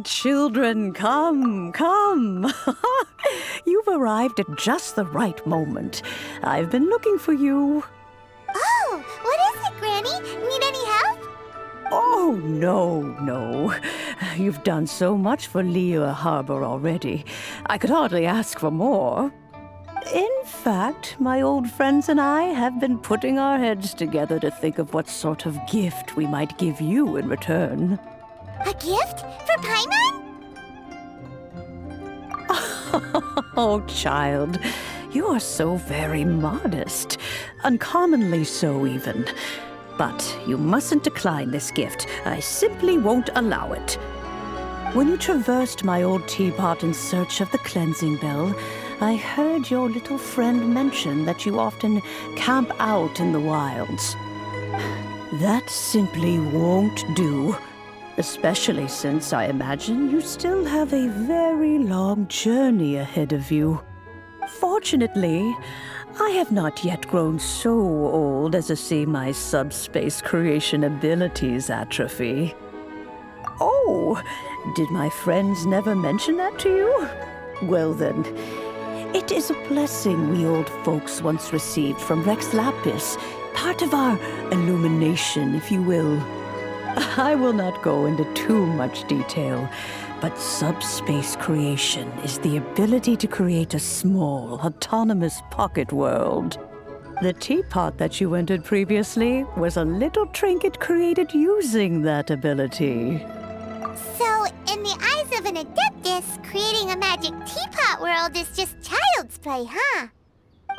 Children, come, come. You've arrived at just the right moment. I've been looking for you. Oh, what is it, Granny? Need any help? Oh, no. You've done so much for Liyue Harbor already. I could hardly ask for more. In fact, my old friends and I have been putting our heads together to think of what sort of gift we might give you in return. A gift? For Paimon? Oh, child, you are so very modest. Uncommonly so, even. But you mustn't decline this gift. I simply won't allow it. When you traversed my old teapot in search of the cleansing bell, I heard your little friend mention that you often camp out in the wilds. That simply won't do. Especially since I imagine you still have a very long journey ahead of you. Fortunately, I have not yet grown so old as to see my subspace creation abilities atrophy. Oh, did my friends never mention that to you? Well then, it is a blessing we old folks once received from Rex Lapis, part of our illumination, if you will. I will not go into too much detail, but subspace creation is the ability to create a small, autonomous pocket world. The teapot that you entered previously was a little trinket created using that ability. So, in the eyes of an Adeptus, creating a magic teapot world is just child's play, huh?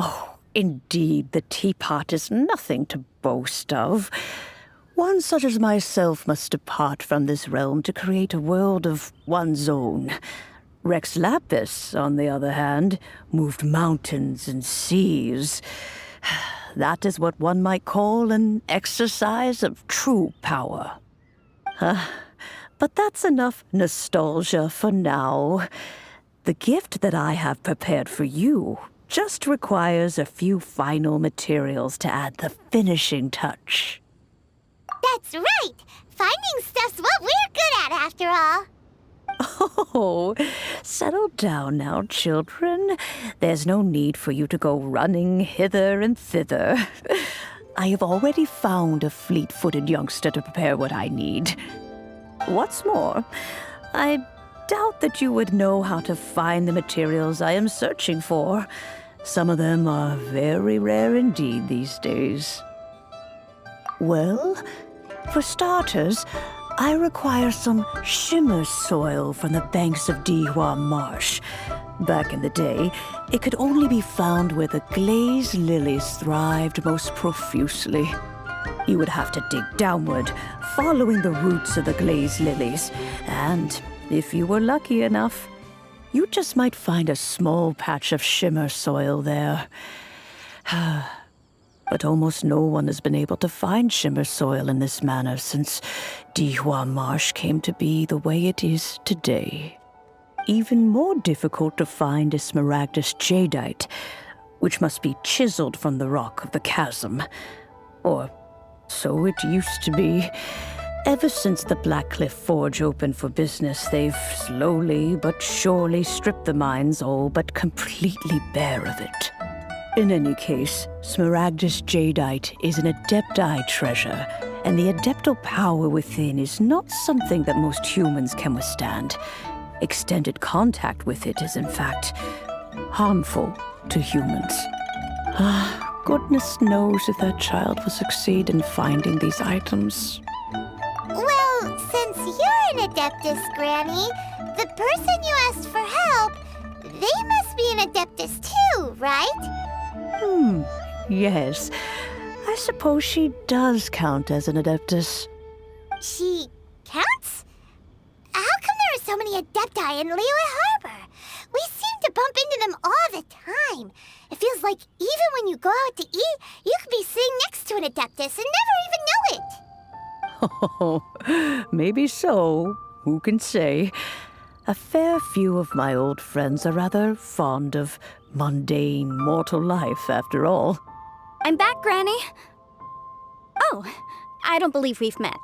Oh, indeed, the teapot is nothing to boast of. One such as myself must depart from this realm to create a world of one's own. Rex Lapis, on the other hand, moved mountains and seas. That is what one might call an exercise of true power. But that's enough nostalgia for now. The gift that I have prepared for you just requires a few final materials to add the finishing touch. That's right! Finding stuff's what we're good at, after all. Oh, settle down now, children. There's no need for you to go running hither and thither. I have already found a fleet-footed youngster to prepare what I need. What's more, I doubt that you would know how to find the materials I am searching for. Some of them are very rare indeed these days. Well, for starters, I require some shimmer soil from the banks of Dihua Marsh. Back in the day, it could only be found where the glazed lilies thrived most profusely. You would have to dig downward, following the roots of the glazed lilies, and if you were lucky enough, you just might find a small patch of shimmer soil there. But almost no one has been able to find shimmer soil in this manner since Dihua Marsh came to be the way it is today. Even more difficult to find is smaragdus jadeite, which must be chiseled from the rock of the chasm. Or so it used to be. Ever since the Blackcliff Forge opened for business, they've slowly but surely stripped the mines all but completely bare of it. In any case, smaragdus jadeite is an adepti treasure, and the adeptal power within is not something that most humans can withstand. Extended contact with it is, in fact, harmful to humans. Goodness knows if that child will succeed in finding these items. Well, since you're an Adeptus, Granny, the person you asked for help, they must be an Adeptus too, right? Yes. I suppose she does count as an Adeptus. She counts? How come there are so many Adepti in Liyue Harbor? We seem to bump into them all the time. It feels like even when you go out to eat, you could be sitting next to an Adeptus and never even know it. Oh, maybe so. Who can say? A fair few of my old friends are rather fond of mundane mortal life, after all. I'm back, Granny. Oh, I don't believe we've met.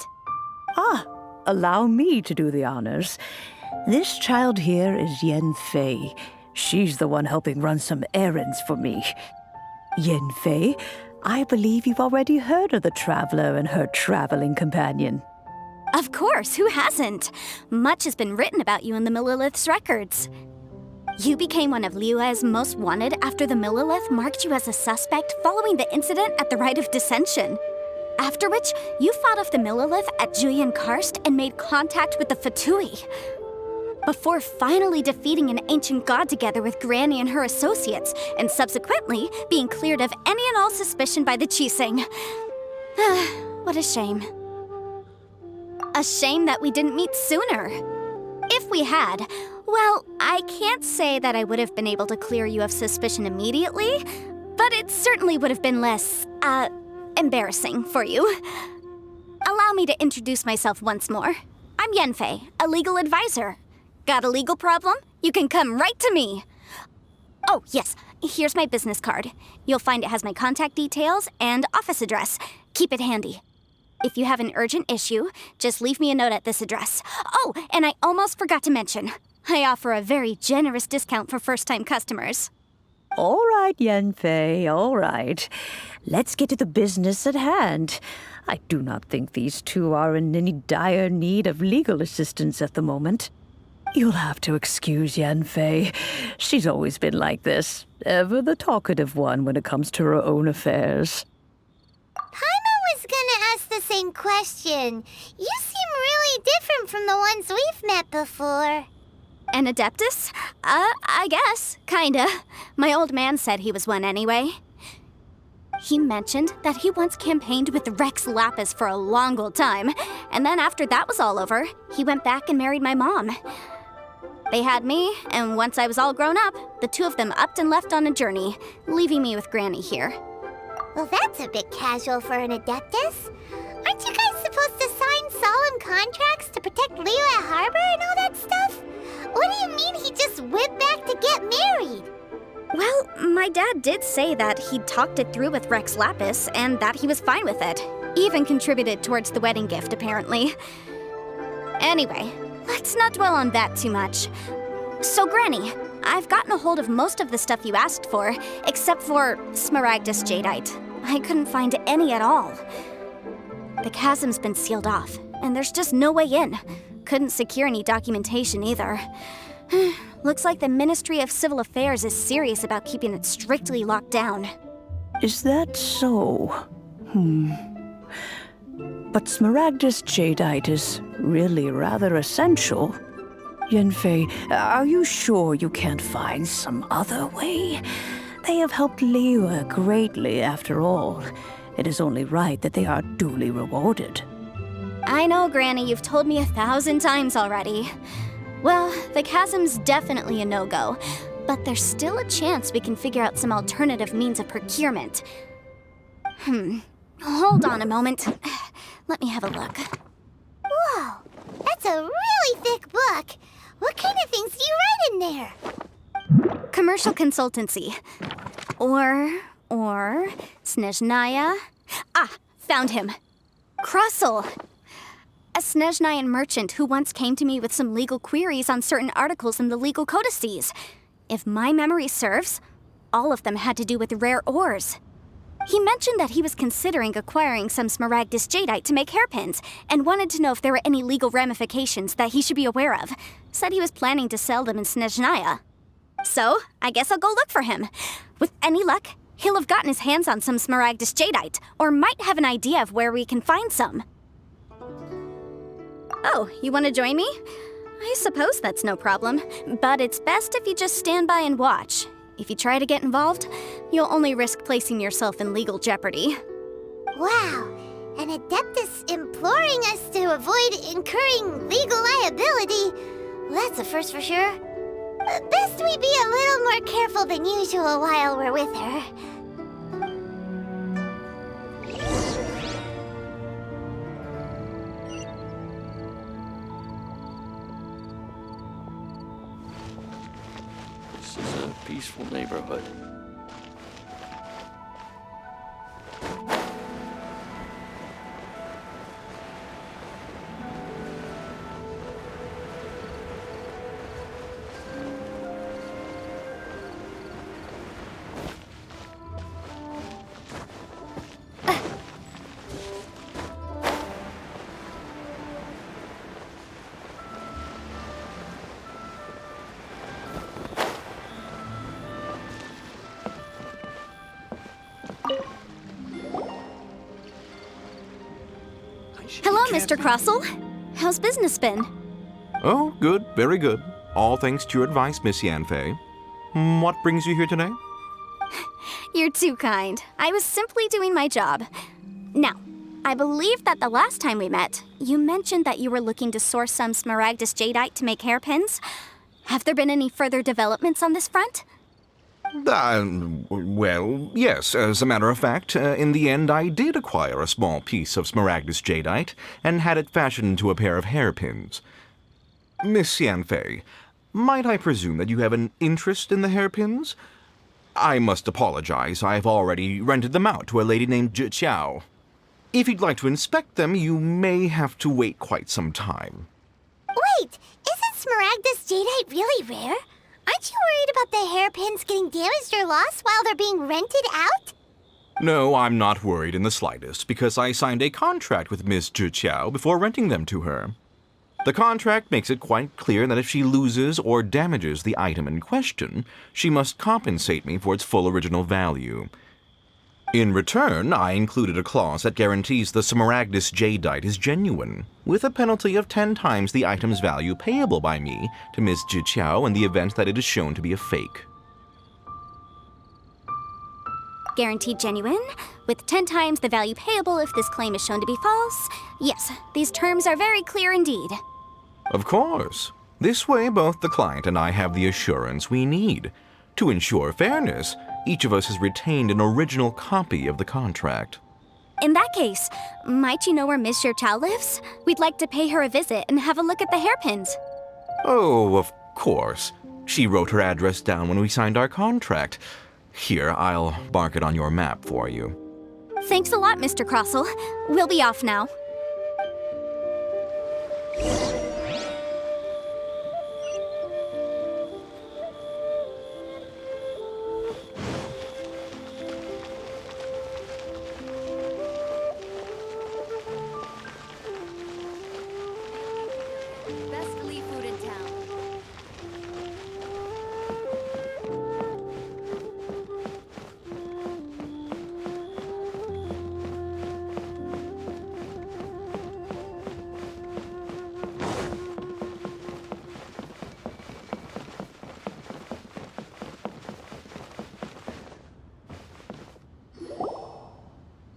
Allow me to do the honors. This child here is Yen Fei. She's the one helping run some errands for me. Yen Fei, I believe you've already heard of the traveler and her traveling companion. Of course, who hasn't? Much has been written about you in the Millilith's records. You became one of Liyue's most wanted after the Millilith marked you as a suspect following the incident at the Rite of Dissension. After which, you fought off the Millilith at Julian Karst and made contact with the Fatui. Before finally defeating an ancient god together with Granny and her associates, and subsequently being cleared of any and all suspicion by the Chiseng. What a shame. A shame that we didn't meet sooner. If we had, well, I can't say that I would have been able to clear you of suspicion immediately, but it certainly would have been less, embarrassing for you. Allow me to introduce myself once more. I'm Yenfei, a legal advisor. Got a legal problem? You can come right to me. Oh, yes, here's my business card. You'll find it has my contact details and office address. Keep it handy. If you have an urgent issue, just leave me a note at this address. Oh, and I almost forgot to mention, I offer a very generous discount for first-time customers. All right, Yenfei, all right. Let's get to the business at hand. I do not think these two are in any dire need of legal assistance at the moment. You'll have to excuse Yenfei. She's always been like this, ever the talkative one when it comes to her own affairs. Paimon was gonna ask the same question. You seem really different from the ones we've met before. An Adeptus? I guess, kinda. My old man said he was one anyway. He mentioned that he once campaigned with Rex Lapis for a long old time, and then after that was all over, he went back and married my mom. They had me, and once I was all grown up, the two of them upped and left on a journey, leaving me with Granny here. Well, that's a bit casual for an Adeptus. Aren't you guys supposed to sign solemn contracts to protect Liyue Harbor and all that stuff? What do you mean he just went back to get married? Well, my dad did say that he'd talked it through with Rex Lapis and that he was fine with it. Even contributed towards the wedding gift, apparently. Anyway, let's not dwell on that too much. So, Granny, I've gotten a hold of most of the stuff you asked for, except for Smaragdus Jadeite. I couldn't find any at all. The chasm's been sealed off, and there's just no way in. Couldn't secure any documentation either. Looks like the Ministry of Civil Affairs is serious about keeping it strictly locked down. Is that so? But Smaragdus Jadeite is really rather essential. Yenfei, are you sure you can't find some other way? They have helped Liyue greatly, after all. It is only right that they are duly rewarded. I know, Granny, you've told me 1,000 times already. Well, the chasm's definitely a no-go, but there's still a chance we can figure out some alternative means of procurement. Hold on a moment. Let me have a look. Whoa, that's a really thick book. What kind of things do you write in there? Commercial consultancy. Or Snezhnaya. Ah, found him. Krusel. A Snezhnayan merchant who once came to me with some legal queries on certain articles in the legal codices. If my memory serves, all of them had to do with rare ores. He mentioned that he was considering acquiring some Smaragdus Jadeite to make hairpins, and wanted to know if there were any legal ramifications that he should be aware of. Said he was planning to sell them in Snezhnaya. So, I guess I'll go look for him. With any luck, he'll have gotten his hands on some Smaragdus Jadeite, or might have an idea of where we can find some. Oh, you want to join me? I suppose that's no problem, but it's best if you just stand by and watch. If you try to get involved, you'll only risk placing yourself in legal jeopardy. Wow, an Adeptus imploring us to avoid incurring legal liability. Well, that's a first for sure. Best we be a little more careful than usual while we're with her. This is a peaceful neighborhood. Hello, Mr. Crossell. How's business been? Oh, good, very good. All thanks to your advice, Miss Yanfei. What brings you here today? You're too kind. I was simply doing my job. Now, I believe that the last time we met, you mentioned that you were looking to source some smaragdus jadeite to make hairpins. Have there been any further developments on this front? Well, yes. As a matter of fact, in the end, I did acquire a small piece of smaragdus jadeite and had it fashioned into a pair of hairpins. Miss Yanfei, might I presume that you have an interest in the hairpins? I must apologize. I've already rented them out to a lady named Zhi Qiao. If you'd like to inspect them, you may have to wait quite some time. Wait, isn't smaragdus jadeite really rare? Aren't you worried about the hairpins getting damaged or lost while they're being rented out? No, I'm not worried in the slightest, because I signed a contract with Miss Zhi Qiao before renting them to her. The contract makes it quite clear that if she loses or damages the item in question, she must compensate me for its full original value. In return, I included a clause that guarantees the smaragdus jadeite is genuine, with a penalty of 10 times the item's value payable by me to Miss Zhi Qiao in the event that it is shown to be a fake. Guaranteed genuine, with 10 times the value payable if this claim is shown to be false. Yes, these terms are very clear indeed. Of course. This way, both the client and I have the assurance we need. To ensure fairness, each of us has retained an original copy of the contract. In that case, might you know where Miss Zhi lives? We'd like to pay her a visit and have a look at the hairpins. Oh, of course. She wrote her address down when we signed our contract. Here, I'll mark it on your map for you. Thanks a lot, Mr. Crossell. We'll be off now. Best Lee food in town.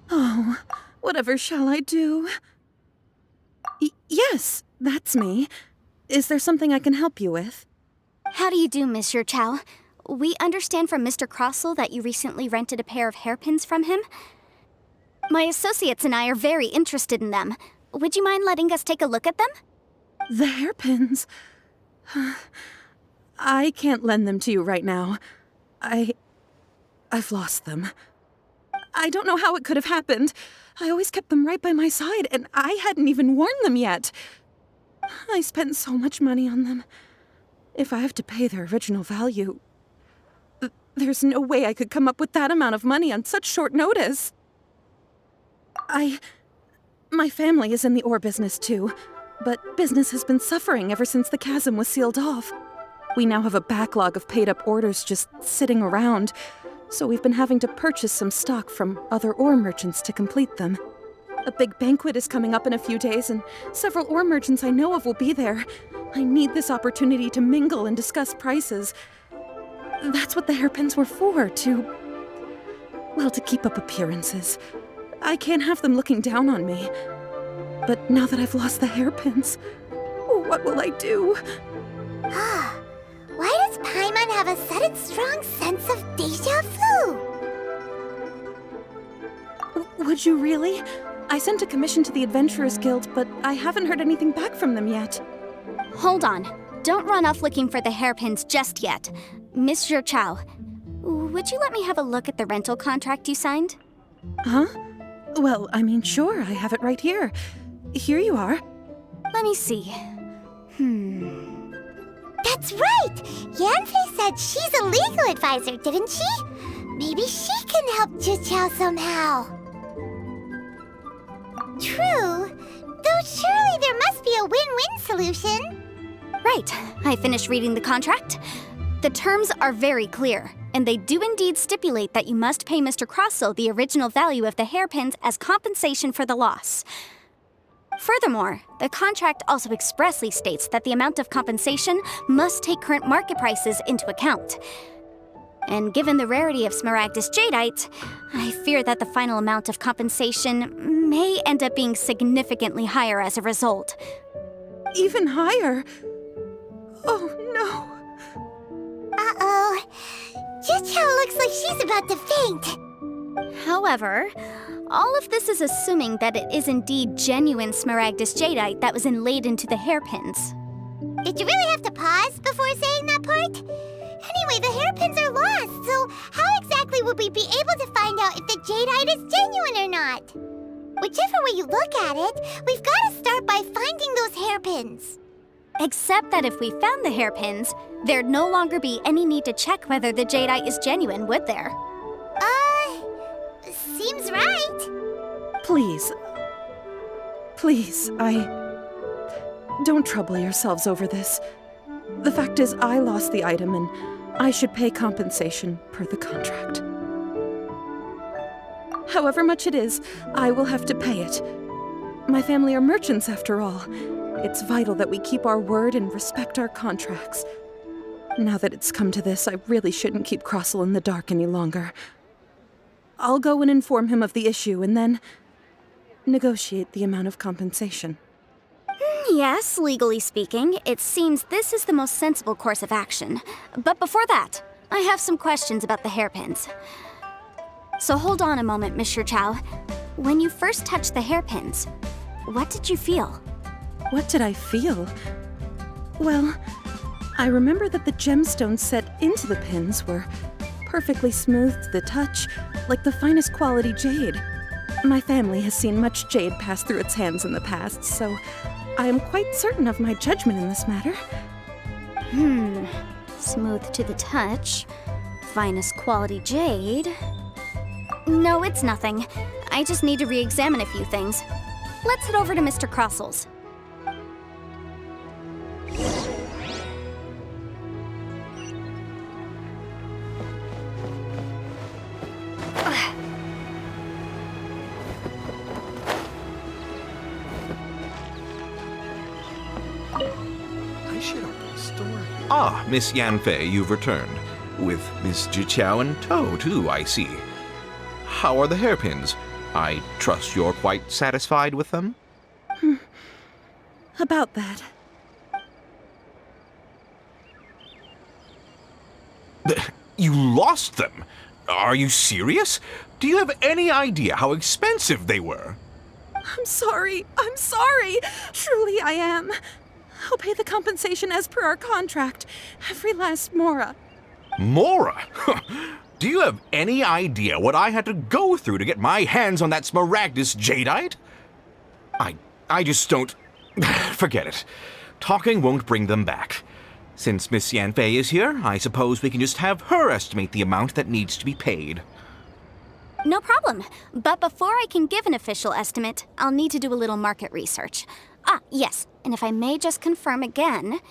Oh, whatever shall I do? Yes, that's me. Is there something I can help you with? How do you do, Miss Zhi? We understand from Mr. Crossell that you recently rented a pair of hairpins from him. My associates and I are very interested in them. Would you mind letting us take a look at them? The hairpins? I can't lend them to you right now. I've lost them. I don't know how it could have happened. I always kept them right by my side, and I hadn't even worn them yet. I spent so much money on them. If I have to pay their original value, there's no way I could come up with that amount of money on such short notice. My family is in the ore business too, but business has been suffering ever since the chasm was sealed off. We now have a backlog of paid-up orders just sitting around, so we've been having to purchase some stock from other ore merchants to complete them. A big banquet is coming up in a few days, and several ore merchants I know of will be there. I need this opportunity to mingle and discuss prices. That's what the hairpins were for, to keep up appearances. I can't have them looking down on me. But now that I've lost the hairpins, what will I do? Why does Paimon have a sudden strong sense of déjà vu? Would you really? I sent a commission to the Adventurers Guild, but I haven't heard anything back from them yet. Hold on. Don't run off looking for the hairpins just yet. Miss Zhi, would you let me have a look at the rental contract you signed? Huh? Well, I mean, sure, I have it right here. Here you are. Let me see. That's right! Yanfei said she's a legal advisor, didn't she? Maybe she can help Zhi somehow. True, though surely there must be a win-win solution. Right. I finished reading the contract. The terms are very clear, and they do indeed stipulate that you must pay Mr. Crossell the original value of the hairpins as compensation for the loss. Furthermore, the contract also expressly states that the amount of compensation must take current market prices into account. And given the rarity of Smaragdus Jadeite, I fear that the final amount of compensation may end up being significantly higher as a result. Even higher? Oh, no. Uh-oh. Juchao looks like she's about to faint. However, all of this is assuming that it is indeed genuine Smaragdus Jadeite that was inlaid into the hairpins. Did you really have to pause before saying that part? Anyway, the hairpins are lost, so how exactly would we be able to find out if the jadeite is genuine or not? Whichever way you look at it, we've got to start by finding those hairpins. Except that if we found the hairpins, there'd no longer be any need to check whether the jadeite is genuine, would there? Seems right. Please. Please, Don't trouble yourselves over this. The fact is, I lost the item, and I should pay compensation per the contract. However much it is, I will have to pay it. My family are merchants, after all. It's vital that we keep our word and respect our contracts. Now that it's come to this, I really shouldn't keep Crossel in the dark any longer. I'll go and inform him of the issue, and then negotiate the amount of compensation. Yes, legally speaking, it seems this is the most sensible course of action. But before that, I have some questions about the hairpins. So hold on a moment, Mr. Chow. When you first touched the hairpins, what did you feel? What did I feel? Well, I remember that the gemstones set into the pins were perfectly smooth to the touch, like the finest quality jade. My family has seen much jade pass through its hands in the past, so I am quite certain of my judgment in this matter. Smooth to the touch. Finest quality jade. No, it's nothing. I just need to re-examine a few things. Let's head over to Mr. Crossel's. Ah, Miss Yanfei, you've returned. With Miss Jiqiao in tow, too, I see. How are the hairpins? I trust you're quite satisfied with them? About that. You lost them? Are you serious? Do you have any idea how expensive they were? I'm sorry. Truly I am. I'll pay the compensation as per our contract. Every last mora. Mora? Do you have any idea what I had to go through to get my hands on that Smaragdus Jadeite? I just don't... Forget it. Talking won't bring them back. Since Miss Yanfei is here, I suppose we can just have her estimate the amount that needs to be paid. No problem. But before I can give an official estimate, I'll need to do a little market research. Ah, yes, and if I may just confirm again,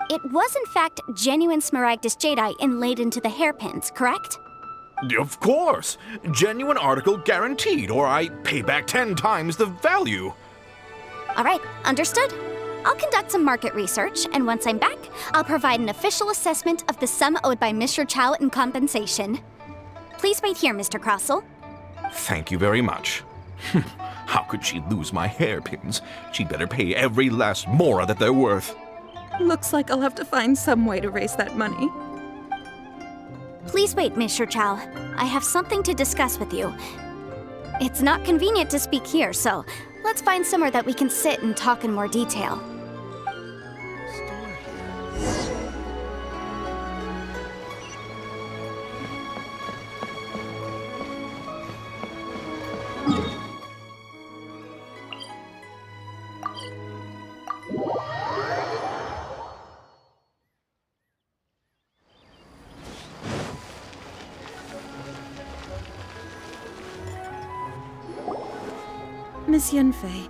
it was in fact genuine Smaragdus Jadeite inlaid into the hairpins, correct? Of course! Genuine article guaranteed, or I pay back 10 times the value. All right, understood. I'll conduct some market research, and once I'm back, I'll provide an official assessment of the sum owed by Mr. Chow in compensation. Please wait here, Mr. Crossel. Thank you very much. How could she lose my hairpins? She'd better pay every last mora that they're worth. Looks like I'll have to find some way to raise that money. Please wait, Mr. Chow. I have something to discuss with you. It's not convenient to speak here, so let's find somewhere that we can sit and talk in more detail. Miss Yanfei,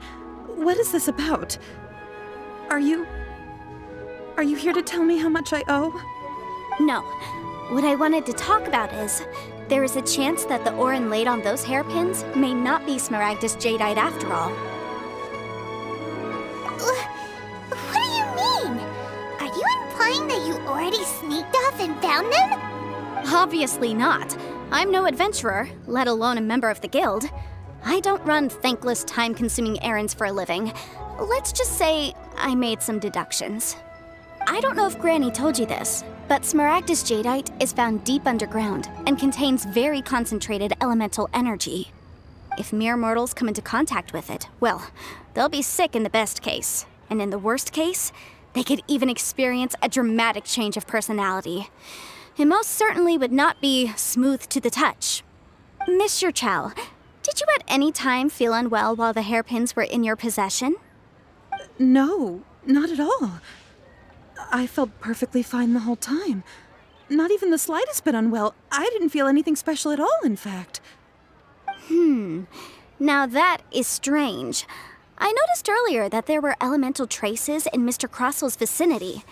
what is this about? Are you here to tell me how much I owe? No. What I wanted to talk about is, there is a chance that the ore inlaid on those hairpins may not be Smaragdus Jadeite after all. found them? Obviously not. I'm no adventurer, let alone a member of the guild. I don't run thankless, time-consuming errands for a living. Let's just say I made some deductions. I don't know if Granny told you this, but Smaragdus jadeite is found deep underground and contains very concentrated elemental energy. If mere mortals come into contact with it, well, they'll be sick in the best case. And in the worst case, they could even experience a dramatic change of personality. It most certainly would not be smooth to the touch. Mr. Chow, did you at any time feel unwell while the hairpins were in your possession? No, not at all. I felt perfectly fine the whole time. Not even the slightest bit unwell. I didn't feel anything special at all, in fact. Now that is strange. I noticed earlier that there were elemental traces in Mr. Crossel's vicinity.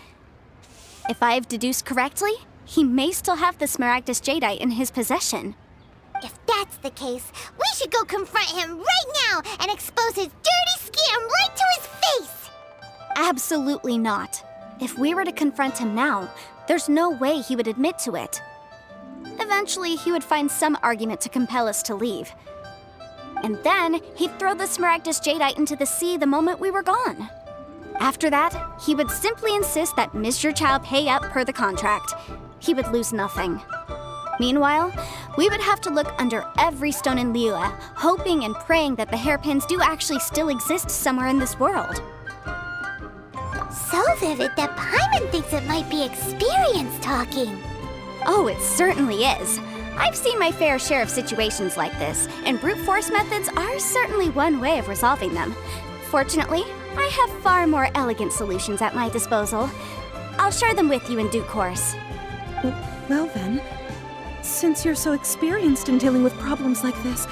If I've deduced correctly, he may still have the Smaragdus jadeite in his possession. If that's the case, we should go confront him right now and expose his dirty scam right to his face! Absolutely not. If we were to confront him now, there's no way he would admit to it. Eventually, he would find some argument to compel us to leave. And then, he'd throw the Smaragdus jadeite into the sea the moment we were gone. After that, he would simply insist that Mr. Chow pay up per the contract. He would lose nothing. Meanwhile, we would have to look under every stone in Liyue, hoping and praying that the hairpins do actually still exist somewhere in this world. So vivid that Paimon thinks it might be experience talking. Oh, it certainly is. I've seen my fair share of situations like this, and brute force methods are certainly one way of resolving them. Fortunately, I have far more elegant solutions at my disposal. I'll share them with you in due course. Well then, since you're so experienced in dealing with problems like this,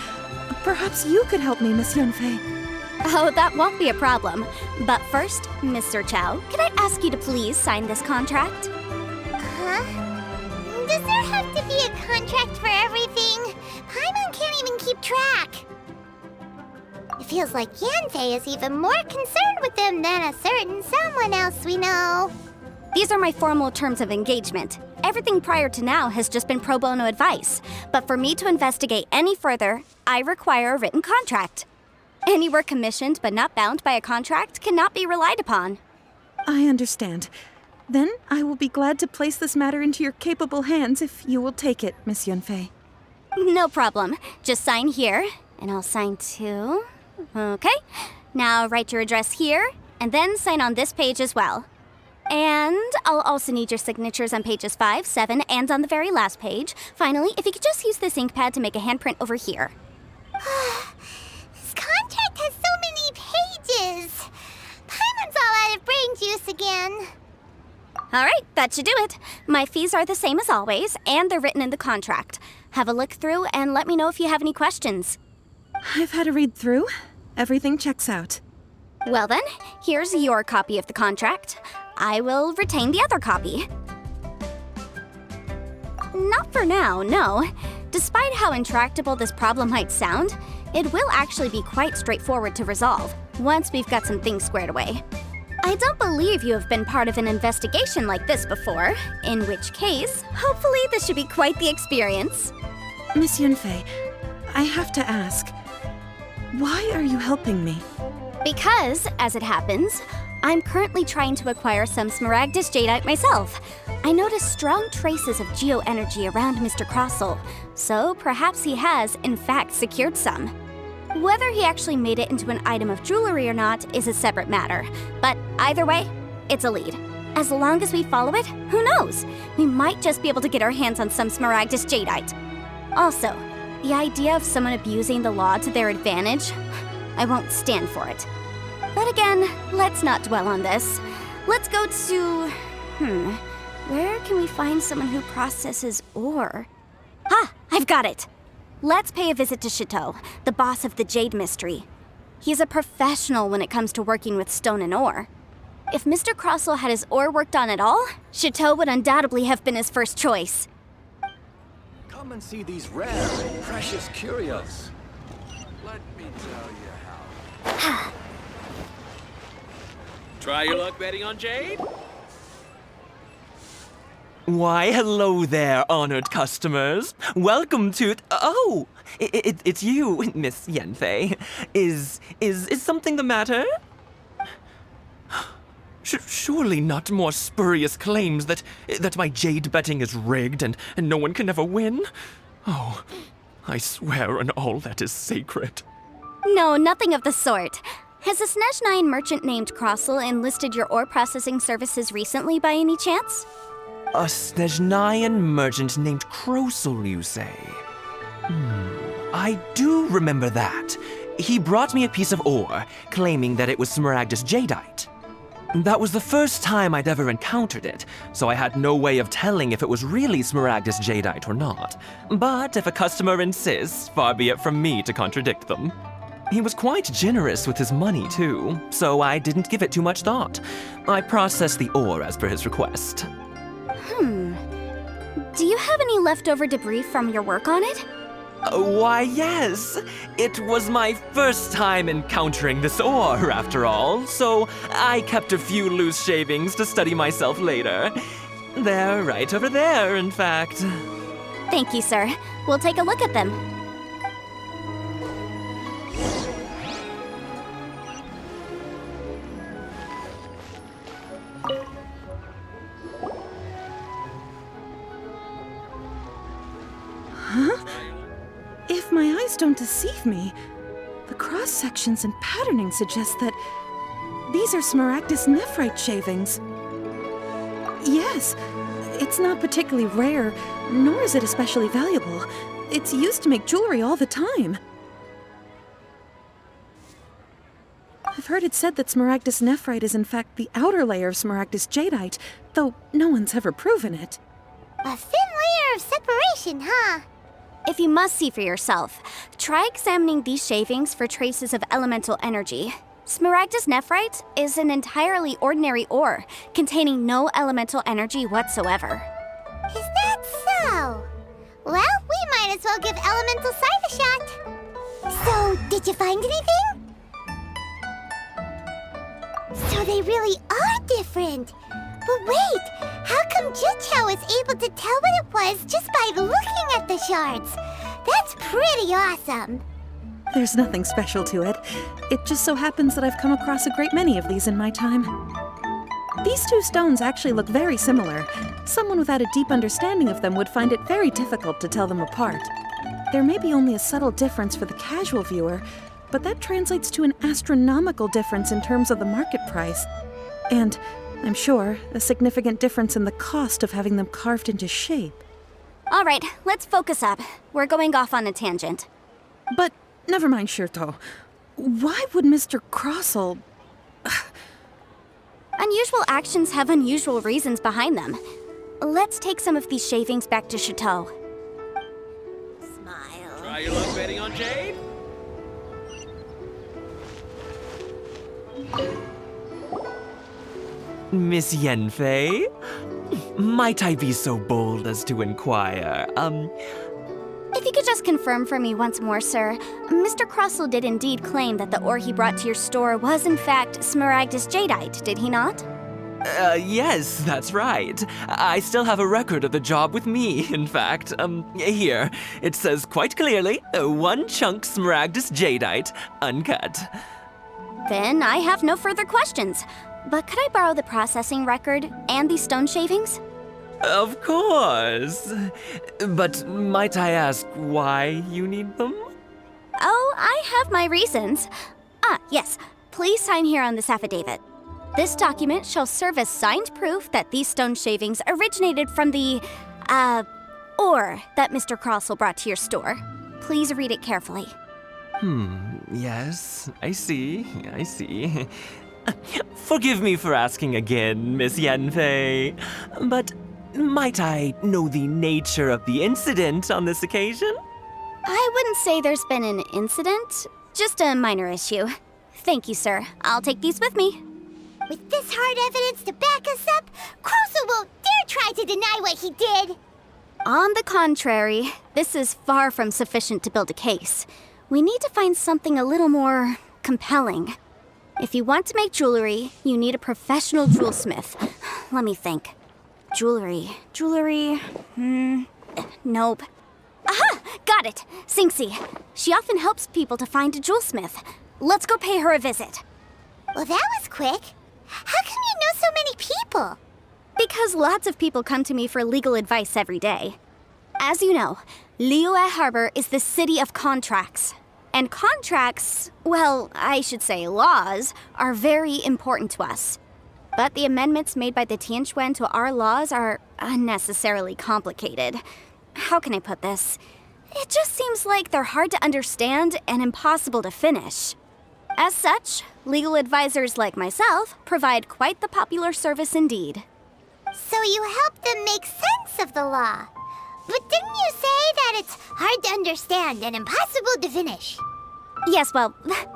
perhaps you could help me, Miss Yunfei. Oh, that won't be a problem. But first, Mr. Chow, can I ask you to please sign this contract? Huh? Does there have to be a contract for everything? Paimon can't even keep track. It feels like Yanfei is even more concerned with them than a certain someone else we know. These are my formal terms of engagement. Everything prior to now has just been pro bono advice. But for me to investigate any further, I require a written contract. Any work commissioned but not bound by a contract cannot be relied upon. I understand. Then I will be glad to place this matter into your capable hands if you will take it, Miss Yunfei. No problem. Just sign here, and I'll sign too. Okay. Now write your address here, and then sign on this page as well. And I'll also need your signatures on pages 5, 7, and on the very last page. Finally, if you could just use this ink pad to make a handprint over here. This contract has so many pages. Paimon's all out of brain juice again. All right, that should do it. My fees are the same as always, and they're written in the contract. Have a look through and let me know if you have any questions. I've had a read through. Everything checks out. Well then, here's your copy of the contract. I will retain the other copy. Not for now, no. Despite how intractable this problem might sound, it will actually be quite straightforward to resolve, once we've got some things squared away. I don't believe you have been part of an investigation like this before, in which case, hopefully this should be quite the experience. Miss Yunfei, I have to ask, why are you helping me? Because, as it happens, I'm currently trying to acquire some Smaragdus jadeite myself. I noticed strong traces of geoenergy around Mr. Crossel, so perhaps he has, in fact, secured some. Whether he actually made it into an item of jewelry or not is a separate matter, but either way, it's a lead. As long as we follow it, who knows? We might just be able to get our hands on some Smaragdus jadeite. Also, the idea of someone abusing the law to their advantage, I won't stand for it. But again, let's not dwell on this. Let's go to... where can we find someone who processes ore? Ah, I've got it! Let's pay a visit to Chateau, the boss of the Jade Mystery. He's a professional when it comes to working with stone and ore. If Mr. Crossel had his ore worked on at all, Chateau would undoubtedly have been his first choice. Come and see these rare and precious curios. Let me tell you how. Try your luck betting on Jade? Why, hello there, honored customers. Welcome to it's you, Miss Yanfei. Is something the matter? Surely not more spurious claims that my jade betting is rigged and no one can ever win? Oh, I swear on all that is sacred. No, nothing of the sort. Has a Snezhnine merchant named Crossel enlisted your ore processing services recently by any chance? A Snezhnine merchant named Crossel, you say? I do remember that. He brought me a piece of ore, claiming that it was Smaragdus jadeite. That was the first time I'd ever encountered it, so I had no way of telling if it was really Smaragdus jadeite or not. But if a customer insists, far be it from me to contradict them. He was quite generous with his money, too, so I didn't give it too much thought. I processed the ore as per his request. Do you have any leftover debris from your work on it? Why, yes. It was my first time encountering this ore, after all, so I kept a few loose shavings to study myself later. They're right over there, in fact. Thank you, sir. We'll take a look at them. If my eyes don't deceive me, the cross-sections and patterning suggest that these are Smaragdus nephrite shavings. Yes, it's not particularly rare, nor is it especially valuable. It's used to make jewelry all the time. I've heard it said that Smaragdus nephrite is in fact the outer layer of Smaragdus jadeite, though no one's ever proven it. A thin layer of separation, huh? If you must see for yourself, try examining these shavings for traces of elemental energy. Smaragdus nephrite is an entirely ordinary ore, containing no elemental energy whatsoever. Is that so? Well, we might as well give elemental side a shot. So, did you find anything? So they really are different. But wait, how come Jichao was able to tell what it was just by looking at the shards? That's pretty awesome. There's nothing special to it. It just so happens that I've come across a great many of these in my time. These two stones actually look very similar. Someone without a deep understanding of them would find it very difficult to tell them apart. There may be only a subtle difference for the casual viewer, but that translates to an astronomical difference in terms of the market price. And, I'm sure, a significant difference in the cost of having them carved into shape. All right, let's focus up. We're going off on a tangent. But never mind, Shirto. Why would Mr. Crossel... Unusual actions have unusual reasons behind them. Let's take some of these shavings back to Chateau. Smile. Try your luck betting on jade? Miss Yanfei? Might I be so bold as to inquire, If you could just confirm for me once more, sir, Mr. Crossel did indeed claim that the ore he brought to your store was in fact Smaragdus jadeite, did he not? Yes, that's right. I still have a record of the job with me, in fact. Here. It says quite clearly, 1 chunk Smaragdus jadeite, uncut. Then I have no further questions. But could I borrow the processing record and these stone shavings? Of course. But might I ask why you need them? Oh, I have my reasons. Yes. Please sign here on this affidavit. This document shall serve as signed proof that these stone shavings originated from the, ore that Mr. Crossel brought to your store. Please read it carefully. Yes, I see. Forgive me for asking again, Miss Yanfei, but might I know the nature of the incident on this occasion? I wouldn't say there's been an incident, just a minor issue. Thank you, sir. I'll take these with me. With this hard evidence to back us up, Crossel won't dare try to deny what he did. On the contrary, this is far from sufficient to build a case. We need to find something a little more compelling. If you want to make jewelry, you need a professional jewelsmith. Let me think. Jewelry. Nope. Aha! Got it! Sinxie. She often helps people to find a jewelsmith. Let's go pay her a visit. Well, that was quick. How come you know so many people? Because lots of people come to me for legal advice every day. As you know, Liyue Harbor is the city of contracts. And contracts, well, I should say laws, are very important to us. But the amendments made by the Tianquan to our laws are unnecessarily complicated. How can I put this? It just seems like they're hard to understand and impossible to finish. As such, legal advisors like myself provide quite the popular service indeed. So you help them make sense of the law. But didn't you say that it's hard to understand and impossible to finish? Yes, well,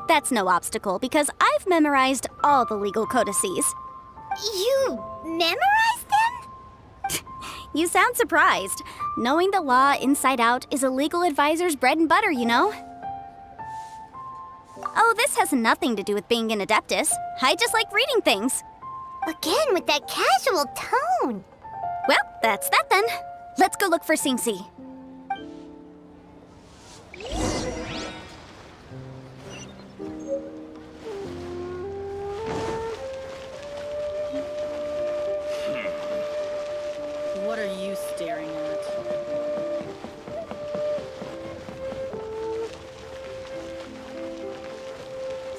that's no obstacle because I've memorized all the legal codices. You memorized them? You sound surprised. Knowing the law inside out is a legal advisor's bread and butter, you know? Oh, this has nothing to do with being an adeptus. I just like reading things. Again, with that casual tone. Well, that's that then. Let's go look for Sinxie. What are you staring at?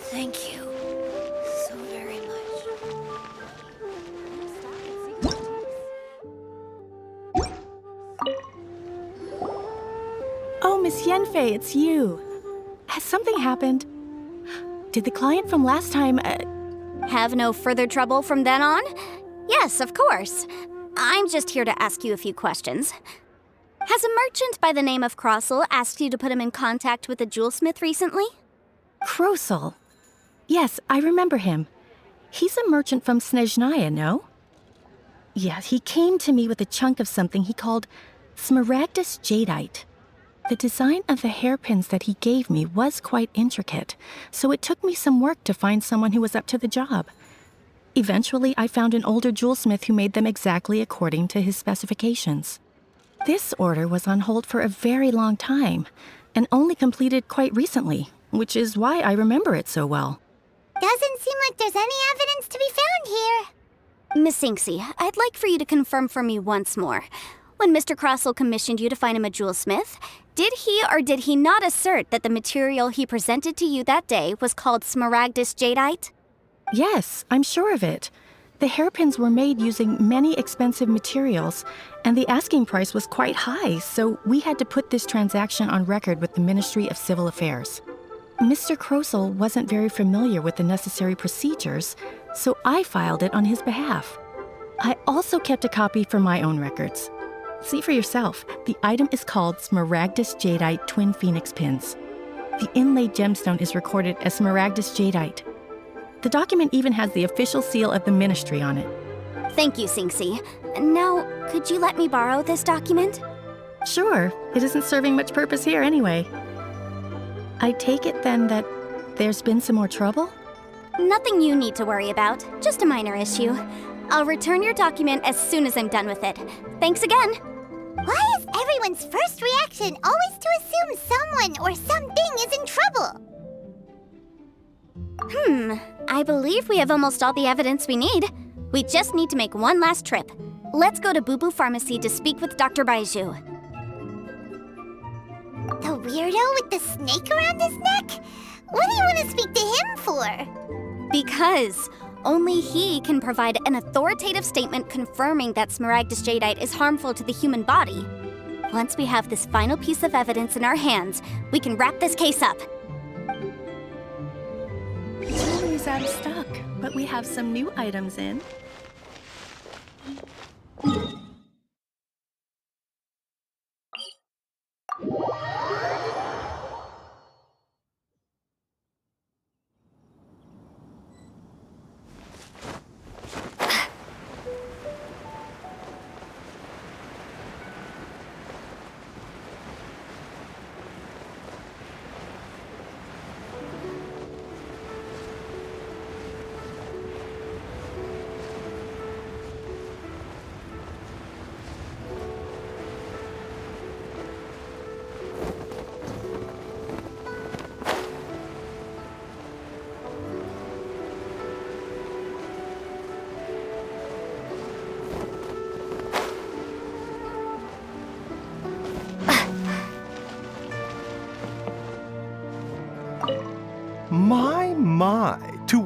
Thank you so very much. Oh, Miss Yanfei, it's you. Has something happened? Did the client from last time, Have no further trouble from then on? Yes, of course. I'm just here to ask you a few questions. Has a merchant by the name of Crossel asked you to put him in contact with a jewelsmith recently? Krosel? Yes, I remember him. He's a merchant from Snezhnaya, no? Yeah, he came to me with a chunk of something he called Smaragdus Jadeite. The design of the hairpins that he gave me was quite intricate, so it took me some work to find someone who was up to the job. Eventually, I found an older jewelsmith who made them exactly according to his specifications. This order was on hold for a very long time, and only completed quite recently, which is why I remember it so well. Doesn't seem like there's any evidence to be found here. Miss Sinxie, I'd like for you to confirm for me once more. When Mr. Crossel commissioned you to find him a jewelsmith, did he or did he not assert that the material he presented to you that day was called Smaragdus Jadeite? Yes, I'm sure of it. The hairpins were made using many expensive materials, and the asking price was quite high, so we had to put this transaction on record with the Ministry of Civil Affairs. Mr. Krosel wasn't very familiar with the necessary procedures, so I filed it on his behalf. I also kept a copy for my own records. See for yourself, the item is called Smaragdus Jadeite Twin Phoenix Pins. The inlaid gemstone is recorded as Smaragdus Jadeite. The document even has the official seal of the ministry on it. Thank you, Sinxie. Now, could you let me borrow this document? Sure, it isn't serving much purpose here anyway. I take it then that there's been some more trouble? Nothing you need to worry about, just a minor issue. I'll return your document as soon as I'm done with it. Thanks again. Why is everyone's first reaction always to assume someone or something is in trouble? I believe we have almost all the evidence we need. We just need to make one last trip. Let's go to Boo Boo Pharmacy to speak with Dr. Baiju. The weirdo with the snake around his neck? What do you want to speak to him for? Because only he can provide an authoritative statement confirming that Smaragdus Jadeite is harmful to the human body. Once we have this final piece of evidence in our hands, we can wrap this case up. Jewelry's out of stock, but we have some new items in.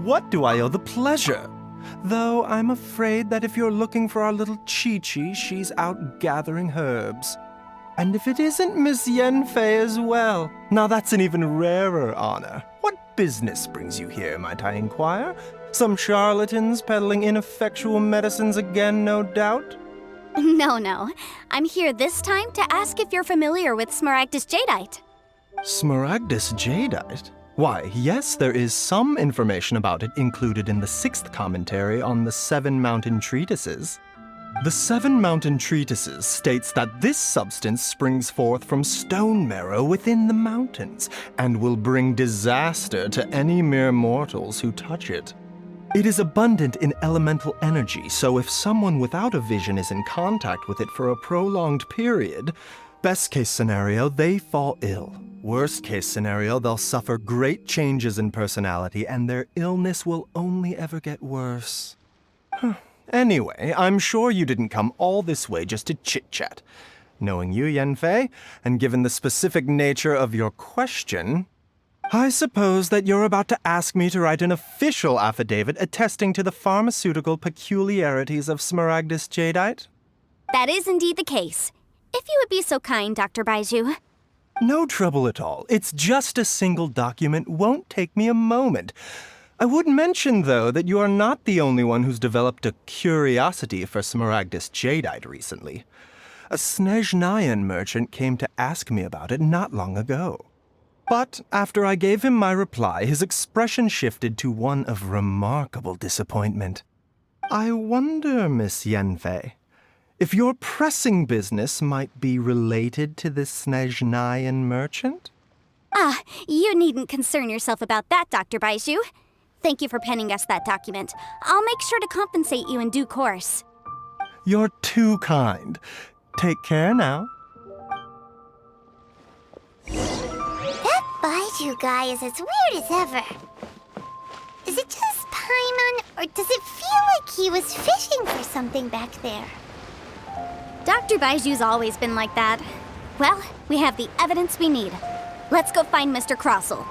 what do I owe the pleasure? Though I'm afraid that if you're looking for our little Chi-Chi, she's out gathering herbs. And if it isn't Miss Yanfei as well, now that's an even rarer honor. What business brings you here, might I inquire? Some charlatans peddling ineffectual medicines again, no doubt? No. I'm here this time to ask if you're familiar with Smaragdus Jadeite. Smaragdus Jadeite? Why, yes, there is some information about it included in the 6th commentary on the 7 Mountain Treatises. The 7 Mountain Treatises states that this substance springs forth from stone marrow within the mountains and will bring disaster to any mere mortals who touch it. It is abundant in elemental energy, so if someone without a vision is in contact with it for a prolonged period, best case scenario, they fall ill. Worst case scenario, they'll suffer great changes in personality and their illness will only ever get worse. Anyway, I'm sure you didn't come all this way just to chit-chat. Knowing you, Yanfei, and given the specific nature of your question, I suppose that you're about to ask me to write an official affidavit attesting to the pharmaceutical peculiarities of Smaragdus Jadeite? That is indeed the case. If you would be so kind, Dr. Baiju. No trouble at all. It's just a single document. Won't take me a moment. I would mention, though, that you are not the only one who's developed a curiosity for Smaragdus Jadeite recently. A Snezhnayan merchant came to ask me about it not long ago. But after I gave him my reply, his expression shifted to one of remarkable disappointment. I wonder, Miss Yanfei, if your pressing business might be related to this Snezhnayan merchant? You needn't concern yourself about that, Dr. Baiju. Thank you for penning us that document. I'll make sure to compensate you in due course. You're too kind. Take care now. That Baiju guy is as weird as ever. Is it just Paimon, or does it feel like he was fishing for something back there? Dr. Baiju's always been like that. Well, we have the evidence we need. Let's go find Mr. Crossell.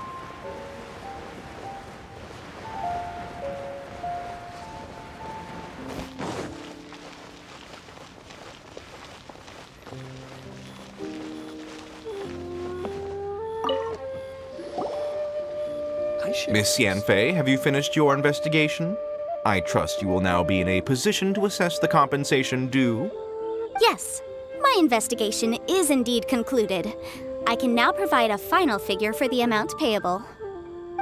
Miss Yanfei, have you finished your investigation? I trust you will now be in a position to assess the compensation due. Yes, my investigation is indeed concluded. I can now provide a final figure for the amount payable.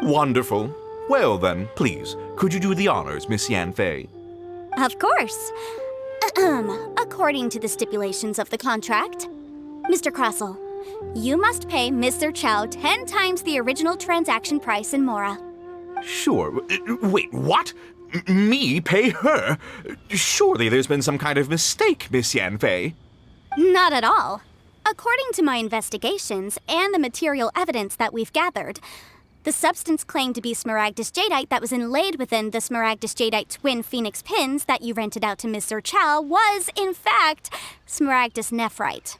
Wonderful. Well then, please, could you do the honors, Miss Yanfei? Of course. According to the stipulations of the contract, Mr. Crossell, you must pay Mr. Chow 10 times the original transaction price in Mora. Sure. Wait, what? Me pay her? Surely there's been some kind of mistake, Miss Yanfei. Not at all. According to my investigations and the material evidence that we've gathered, the substance claimed to be Smaragdus Jadeite that was inlaid within the Smaragdus Jadeite twin phoenix pins that you rented out to Mr. Chow was, in fact, Smaragdus Nephrite.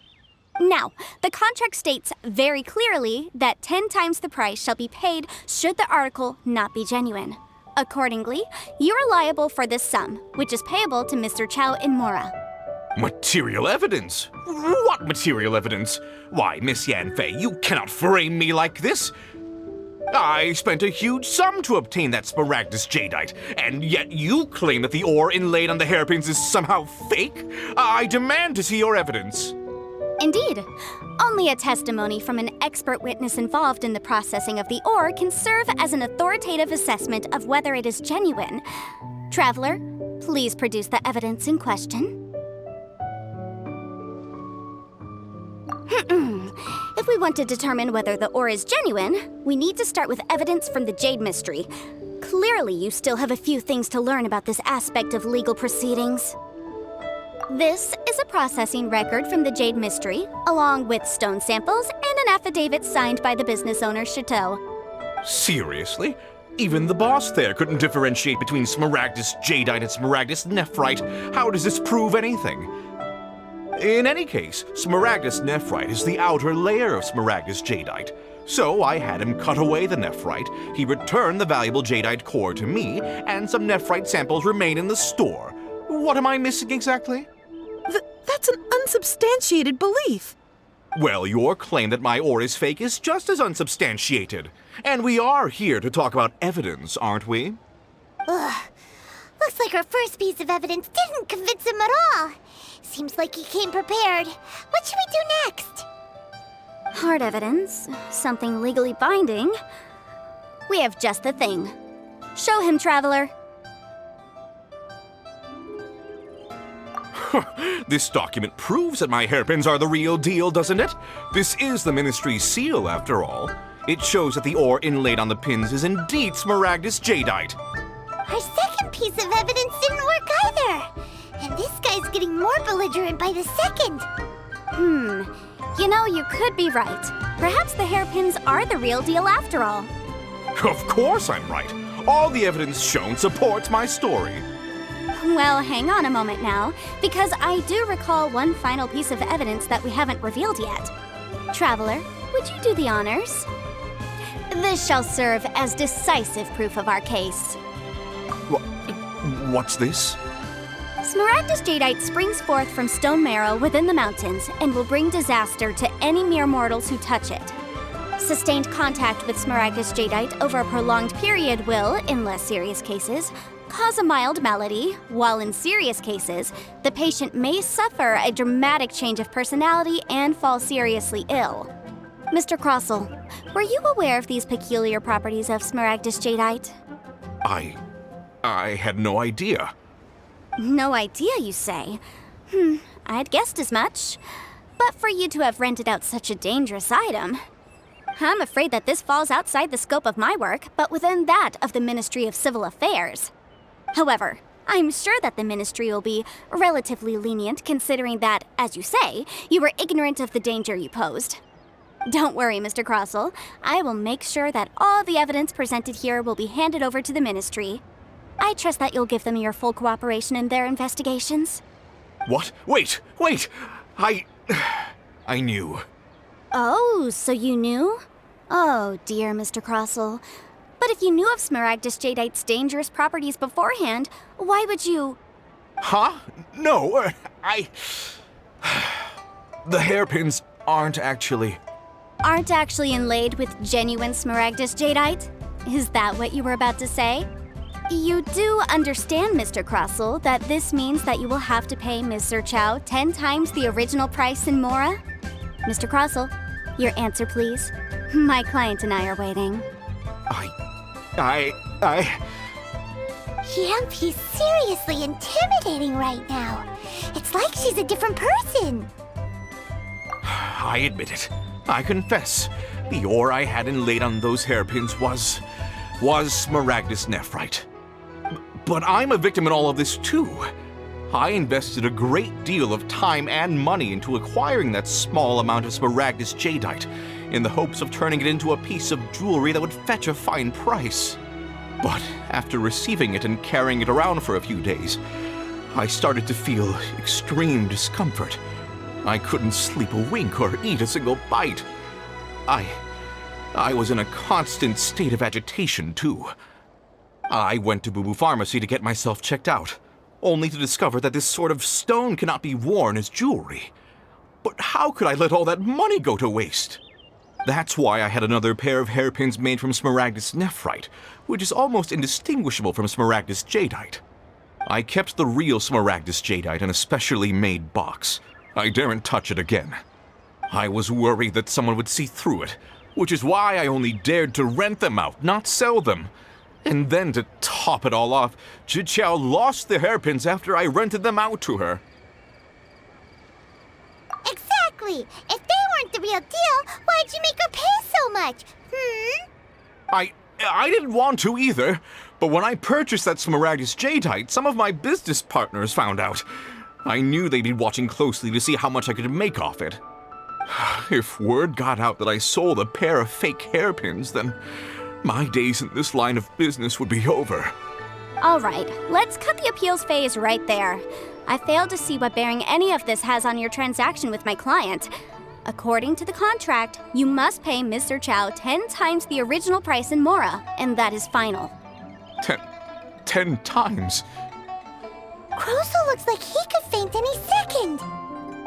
Now, the contract states very clearly that 10 times the price shall be paid should the article not be genuine. Accordingly, you are liable for this sum, which is payable to Mr. Chow in Mora. Material evidence? What material evidence? Why, Miss Yanfei, you cannot frame me like this. I spent a huge sum to obtain that Smaragdus Jadeite, and yet you claim that the ore inlaid on the hairpins is somehow fake? I demand to see your evidence. Indeed. Only a testimony from an expert witness involved in the processing of the ore can serve as an authoritative assessment of whether it is genuine. Traveler, please produce the evidence in question. If we want to determine whether the ore is genuine, we need to start with evidence from the Jade Mystery. Clearly, you still have a few things to learn about this aspect of legal proceedings. This is a processing record from the Jade Mystery, along with stone samples and an affidavit signed by the business owner, Chateau. Seriously? Even the boss there couldn't differentiate between Smaragdus Jadeite and Smaragdus Nephrite. How does this prove anything? In any case, Smaragdus Nephrite is the outer layer of Smaragdus Jadeite. So I had him cut away the nephrite, he returned the valuable jadeite core to me, and some nephrite samples remain in the store. What am I missing exactly? That's an unsubstantiated belief. Well, your claim that my ore is fake is just as unsubstantiated. And we are here to talk about evidence, aren't we? Ugh. Looks like our first piece of evidence didn't convince him at all. Seems like he came prepared. What should we do next? Hard evidence, something legally binding. We have just the thing. Show him, Traveler. This document proves that my hairpins are the real deal, doesn't it? This is the Ministry's seal, after all. It shows that the ore inlaid on the pins is indeed smaragdus jadeite. Our second piece of evidence didn't work either. And this guy's getting more belligerent by the second. You know, you could be right. Perhaps the hairpins are the real deal after all. Of course I'm right. All the evidence shown supports my story. Well, hang on a moment now, because I do recall one final piece of evidence that we haven't revealed yet. Traveler, would you do the honors? This shall serve as decisive proof of our case. What's this? Smaragdus jadeite springs forth from stone marrow within the mountains and will bring disaster to any mere mortals who touch it. Sustained contact with smaragdus jadeite over a prolonged period will, in less serious cases, cause a mild malady, while in serious cases, the patient may suffer a dramatic change of personality and fall seriously ill. Mr. Crossell, were you aware of these peculiar properties of smaragdus jadeite? I had no idea. No idea, you say? I'd guessed as much. But for you to have rented out such a dangerous item, I'm afraid that this falls outside the scope of my work, but within that of the Ministry of Civil Affairs. However, I'm sure that the Ministry will be relatively lenient considering that, as you say, you were ignorant of the danger you posed. Don't worry, Mr. Crossell. I will make sure that all the evidence presented here will be handed over to the Ministry. I trust that you'll give them your full cooperation in their investigations. What? Wait! I knew. Oh, so you knew? Oh, dear Mr. Crossell. But if you knew of smaragdus jadeite's dangerous properties beforehand, why would you... Huh? No, The hairpins aren't actually inlaid with genuine smaragdus jadeite? Is that what you were about to say? You do understand, Mr. Crossell, that this means that you will have to pay Ms. Zerchow 10 times the original price in Mora? Mr. Crossell, your answer, please. My client and I are waiting. Yep, he's seriously intimidating right now. It's like she's a different person. I admit it. I confess. The ore I had inlaid on those hairpins was smaragdus nephrite. But I'm a victim in all of this too. I invested a great deal of time and money into acquiring that small amount of smaragdus jadeite in the hopes of turning it into a piece of jewelry that would fetch a fine price. But after receiving it and carrying it around for a few days, I started to feel extreme discomfort. I couldn't sleep a wink or eat a single bite. I was in a constant state of agitation too. I went to Boo Boo Pharmacy to get myself checked out, only to discover that this sort of stone cannot be worn as jewelry. But how could I let all that money go to waste? That's why I had another pair of hairpins made from smaragdus nephrite, which is almost indistinguishable from smaragdus jadeite. I kept the real smaragdus jadeite in a specially made box. I daren't touch it again. I was worried that someone would see through it, which is why I only dared to rent them out, not sell them. And then to top it all off, Zhiqiao lost the hairpins after I rented them out to her. Exactly! If they weren't the real deal, why'd you make her pay so much? I didn't want to either, but when I purchased that smaragdus jadeite, some of my business partners found out. I knew they'd be watching closely to see how much I could make off it. If word got out that I sold a pair of fake hairpins, then my days in this line of business would be over. All right, let's cut the appeals phase right there. I failed to see what bearing any of this has on your transaction with my client. According to the contract, you must pay Mr. Chow 10 times the original price in Mora, and that is final. 10 times? Crosel looks like he could faint any second.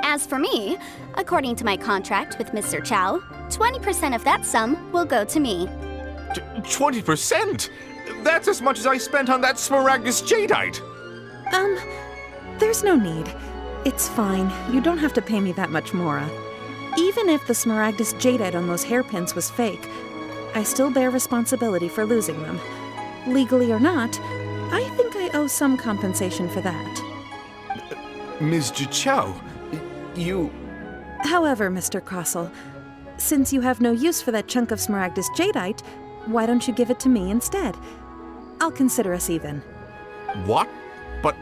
As for me, according to my contract with Mr. Chow, 20% of that sum will go to me. 20%? That's as much as I spent on that Smaragdus Jadeite! There's no need. It's fine. You don't have to pay me that much, Mora. Even if the Smaragdus Jadeite on those hairpins was fake, I still bear responsibility for losing them. Legally or not, I think I owe some compensation for that. Ms. Jichao, you... However, Mr. Crossell, since you have no use for that chunk of Smaragdus Jadeite, why don't you give it to me instead? I'll consider us even. What? But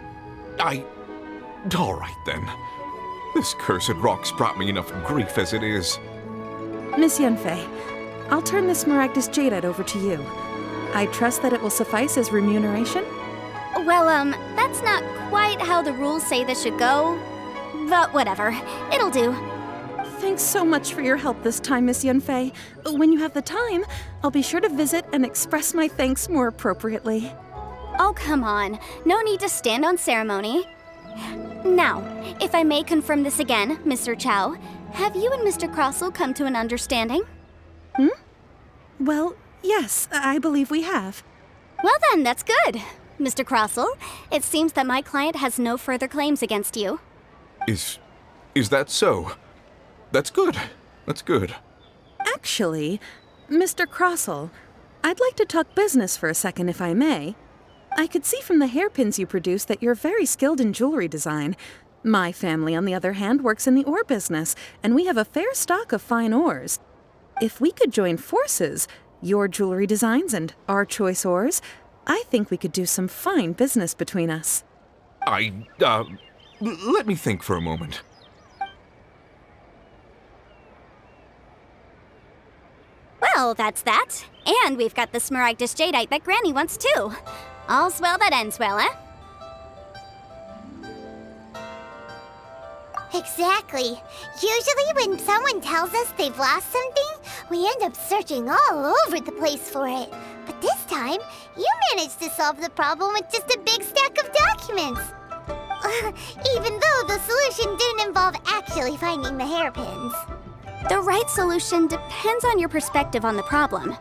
all right then. This cursed rock's brought me enough grief as it is. Miss Yunfei, I'll turn this Smaragdus Jadeite over to you. I trust that it will suffice as remuneration? Well, that's not quite how the rules say this should go. But whatever, it'll do. Thanks so much for your help this time, Miss Yunfei. When you have the time, I'll be sure to visit and express my thanks more appropriately. Oh, come on. No need to stand on ceremony. Now, if I may confirm this again, Mr. Chow, have you and Mr. Crossell come to an understanding? Well, yes, I believe we have. Well then, that's good. Mr. Crossell, it seems that my client has no further claims against you. Is that so? That's good. That's good. Actually, Mr. Crossell, I'd like to talk business for a second, if I may. I could see from the hairpins you produce that you're very skilled in jewelry design. My family, on the other hand, works in the ore business, and we have a fair stock of fine ores. If we could join forces, your jewelry designs and our choice ores, I think we could do some fine business between us. Let me think for a moment. Well, that's that. And we've got the Smaragdus Jadeite that Granny wants too. All's well that ends well, eh? Exactly. Usually when someone tells us they've lost something, we end up searching all over the place for it. But this time, you managed to solve the problem with just a big stack of documents. Even though the solution didn't involve actually finding the hairpins. The right solution depends on your perspective on the problem.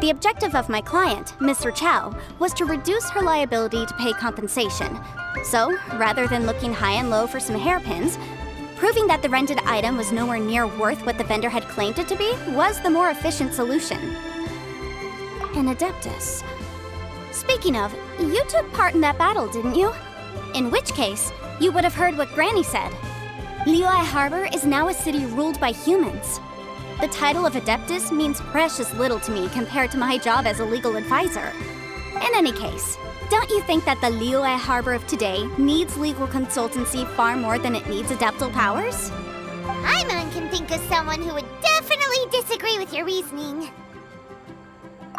The objective of my client, Mr. Chow, was to reduce her liability to pay compensation. So, rather than looking high and low for some hairpins, proving that the rented item was nowhere near worth what the vendor had claimed it to be was the more efficient solution. An Adeptus. Speaking of, you took part in that battle, didn't you? In which case, you would have heard what Granny said. Liyue Harbor is now a city ruled by humans. The title of Adeptus means precious little to me compared to my job as a legal advisor. In any case, don't you think that the Liyue Harbor of today needs legal consultancy far more than it needs adeptal powers? Paimon can think of someone who would definitely disagree with your reasoning.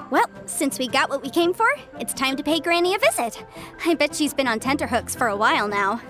Well, since we got what we came for, it's time to pay Granny a visit. I bet she's been on tenterhooks for a while now.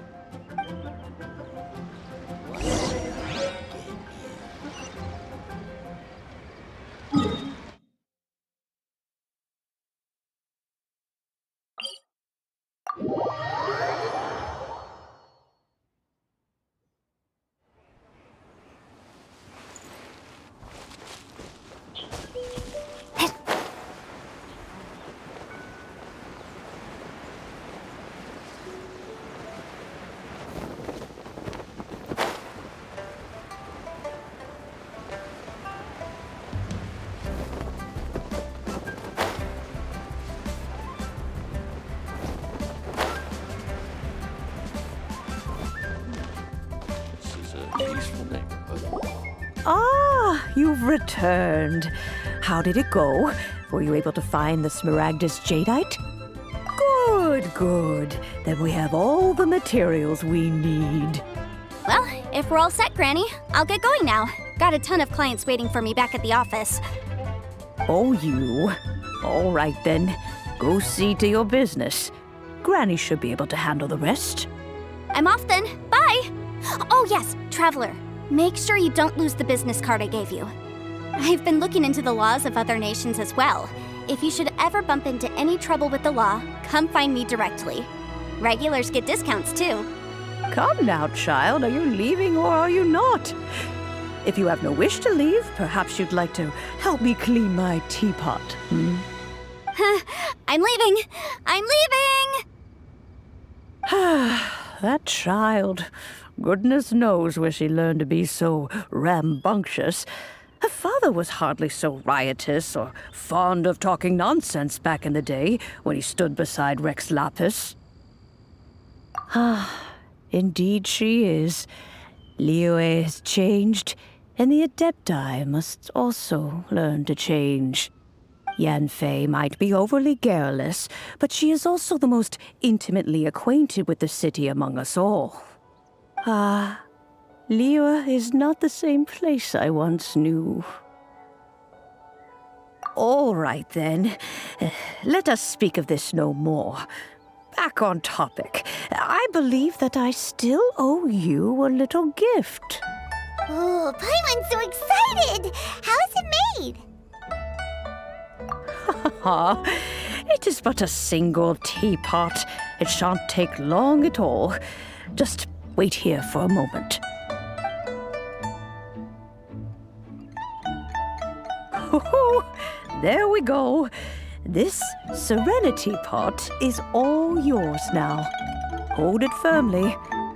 Peaceful neighborhood. Ah, you've returned. How did it go? Were you able to find the Smaragdus Jadeite? Good, good. Then we have all the materials we need. Well, if we're all set, Granny, I'll get going now. Got a ton of clients waiting for me back at the office. Oh, you. All right then. Go see to your business. Granny should be able to handle the rest. I'm off then. Bye! Oh yes, Traveler. Make sure you don't lose the business card I gave you. I've been looking into the laws of other nations as well. If you should ever bump into any trouble with the law, come find me directly. Regulars get discounts too. Come now, child. Are you leaving or are you not? If you have no wish to leave, perhaps you'd like to help me clean my teapot, hmm? I'm leaving! I'm leaving! That child. Goodness knows where she learned to be so rambunctious. Her father was hardly so riotous or fond of talking nonsense back in the day when he stood beside Rex Lapis. Indeed she is. Liyue has changed, and the Adepti must also learn to change. Yanfei might be overly garrulous, but she is also the most intimately acquainted with the city among us all. Liyue is not the same place I once knew. All right, then. Let us speak of this no more. Back on topic. I believe that I still owe you a little gift. Oh, Paimon's so excited! How is it made? It is but a single teapot. It shan't take long at all. Just wait here for a moment. There we go. This Serenity pot is all yours now. Hold it firmly.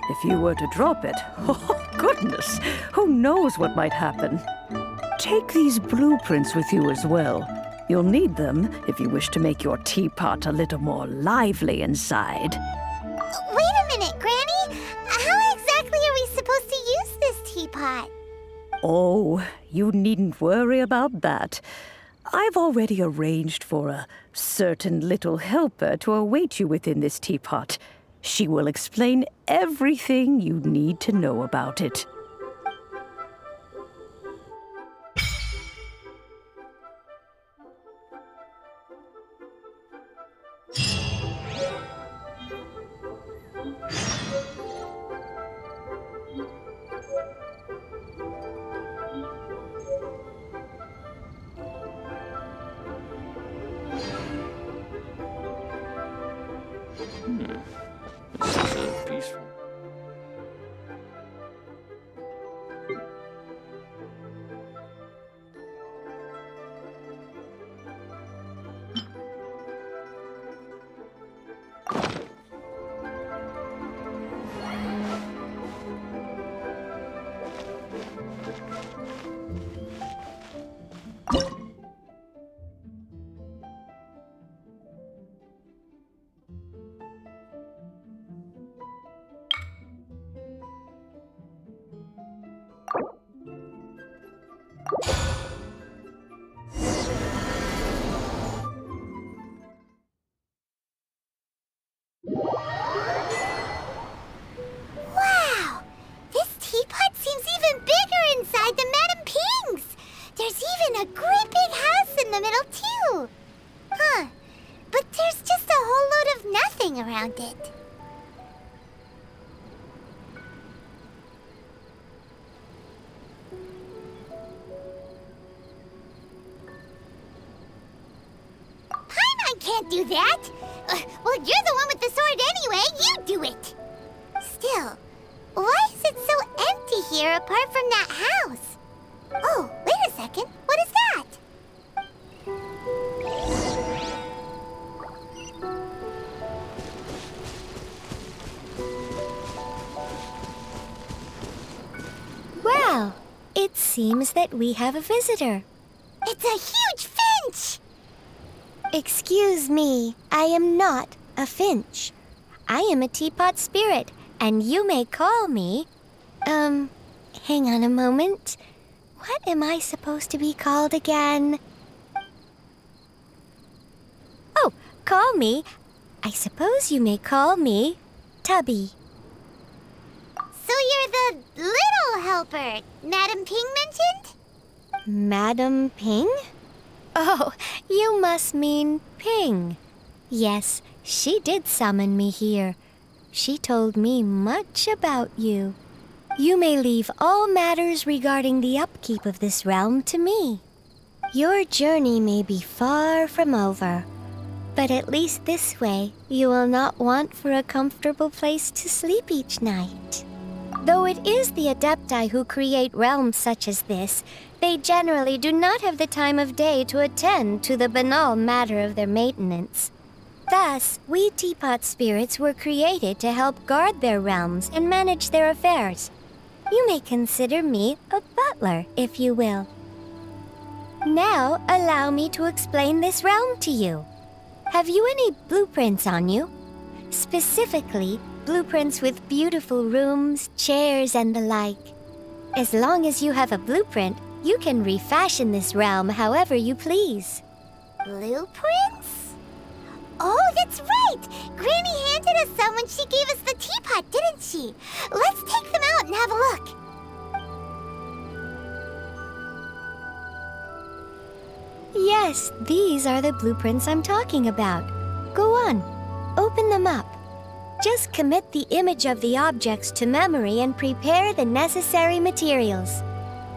If you were to drop it, oh goodness, who knows what might happen. Take these blueprints with you as well. You'll need them if you wish to make your teapot a little more lively inside. Wait a minute, Granny. How exactly are we supposed to use this teapot? Oh, you needn't worry about that. I've already arranged for a certain little helper to await you within this teapot. She will explain everything you need to know about it. This is peaceful. Wow! This teapot seems even bigger inside than Madame Ping's! There's even a great big house in the middle, too! Huh. But there's just a whole load of nothing around it. Paimon can't do that! Well, you're the one with the sword anyway. You do it! Still, why is it so empty here apart from that house? Oh, wait a second. What is that? Well, it seems that we have a visitor. It's a huge finch! Excuse me, I am not a finch. I am a teapot spirit, and you may call me... hang on a moment. What am I supposed to be called again? Oh, call me. I suppose you may call me Tubby. So you're the little helper Madame Ping mentioned? Madam Ping? Oh, you must mean Ping. Yes, she did summon me here. She told me much about you. you may leave all matters regarding the upkeep of this realm to me. Your journey may be far from over, but at least this way you will not want for a comfortable place to sleep each night. Though it is the Adepti who create realms such as this, they generally do not have the time of day to attend to the banal matter of their maintenance. Thus, we teapot spirits were created to help guard their realms and manage their affairs. You may consider me a butler, if you will. Now, allow me to explain this realm to you. Have you any blueprints on you? Specifically, blueprints with beautiful rooms, chairs, and the like. As long as you have a blueprint, you can refashion this realm however you please. Blueprints? Oh, that's right! Granny handed us some when she gave us the teapot, didn't she? Let's take them out and have a look. Yes, these are the blueprints I'm talking about. Go on, open them up. Just commit the image of the objects to memory and prepare the necessary materials.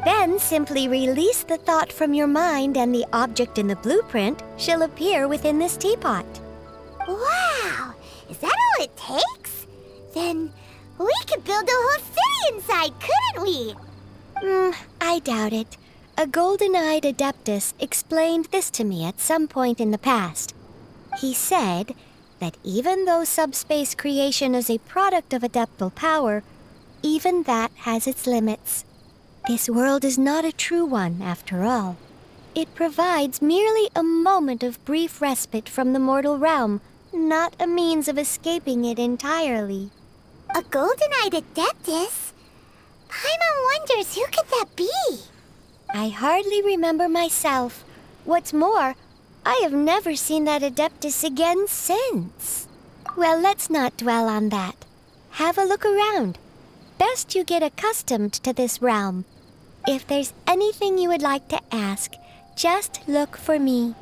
Then simply release the thought from your mind and the object in the blueprint shall appear within this teapot. Wow! Is that all it takes? Then we could build a whole city inside, couldn't we? I doubt it. A golden-eyed adeptus explained this to me at some point in the past. He said that even though subspace creation is a product of adeptal power, even that has its limits. This world is not a true one, after all. It provides merely a moment of brief respite from the mortal realm, not a means of escaping it entirely. A golden-eyed adeptus? Paimon wonders who could that be? I hardly remember myself. What's more, I have never seen that adeptus again since. Well, let's not dwell on that. Have a look around. Best you get accustomed to this realm. If there's anything you would like to ask, just look for me.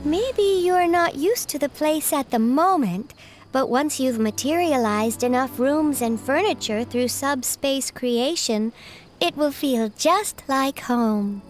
Maybe you're not used to the place at the moment, but once you've materialized enough rooms and furniture through subspace creation, it will feel just like home.